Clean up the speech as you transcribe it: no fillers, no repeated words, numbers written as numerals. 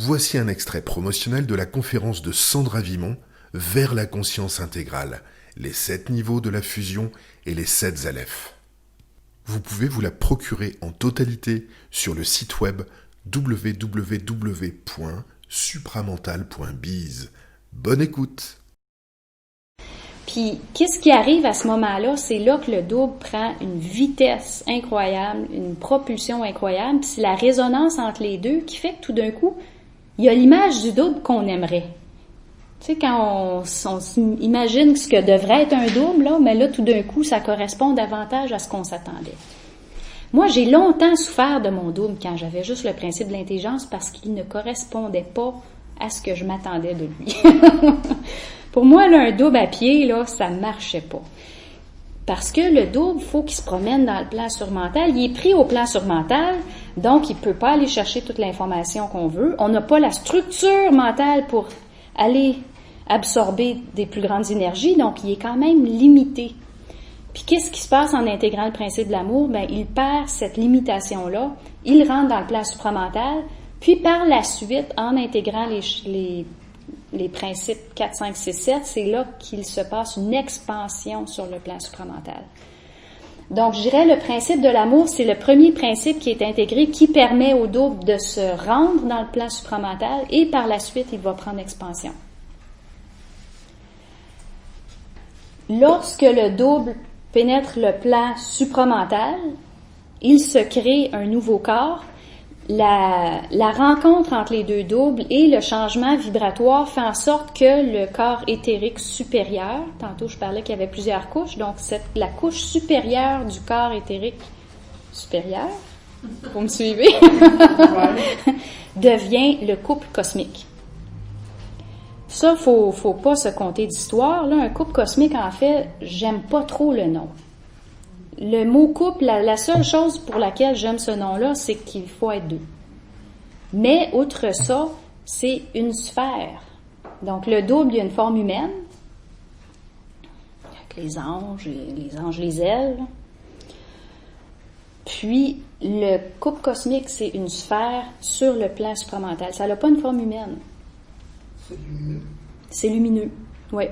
Voici un extrait promotionnel de la conférence de Sandra Vimon vers la conscience intégrale, les 7 niveaux de la fusion et les 7 alephes. Vous pouvez vous la procurer en totalité sur le site web www.supramental.biz. Bonne écoute! Puis, qu'est-ce qui arrive à ce moment-là? C'est là que le double prend une vitesse incroyable, une propulsion incroyable. Puis c'est la résonance entre les deux qui fait que tout d'un coup, il y a l'image du double qu'on aimerait. Tu sais, quand on imagine ce que devrait être un double, là, mais là, tout d'un coup, ça correspond davantage à ce qu'on s'attendait. Moi, j'ai longtemps souffert de mon double quand j'avais juste le principe de l'intelligence parce qu'il ne correspondait pas à ce que je m'attendais de lui. Pour moi, là, un double à pied, là, ça marchait pas. Parce que le double, il faut qu'il se promène dans le plan surmental. Il est pris au plan surmental, donc il ne peut pas aller chercher toute l'information qu'on veut. On n'a pas la structure mentale pour aller absorber des plus grandes énergies, donc il est quand même limité. Puis qu'est-ce qui se passe en intégrant le principe de l'amour? Bien, il perd cette limitation-là, il rentre dans le plan supramental, puis par la suite, en intégrant les principes 4, 5, 6, 7, c'est là qu'il se passe une expansion sur le plan supramental. Donc, je dirais le principe de l'amour, c'est le premier principe qui est intégré, qui permet au double de se rendre dans le plan supramental et par la suite, il va prendre expansion. Lorsque le double pénètre le plan supramental, il se crée un nouveau corps. La rencontre entre les deux doubles et le changement vibratoire fait en sorte que le corps éthérique supérieur, tantôt je parlais qu'il y avait plusieurs couches, donc la couche supérieure du corps éthérique supérieur, vous me suivez, devient le couple cosmique. Ça, faut pas se conter d'histoire. Là, un couple cosmique, en fait, j'aime pas trop le nom. Le mot couple, la seule chose pour laquelle j'aime ce nom-là, c'est qu'il faut être deux. Mais, outre ça, c'est une sphère. Donc, le double, il y a une forme humaine, avec les anges, les ailes. Puis, le couple cosmique, c'est une sphère sur le plan supramental. Ça n'a pas une forme humaine. C'est lumineux. C'est lumineux, oui.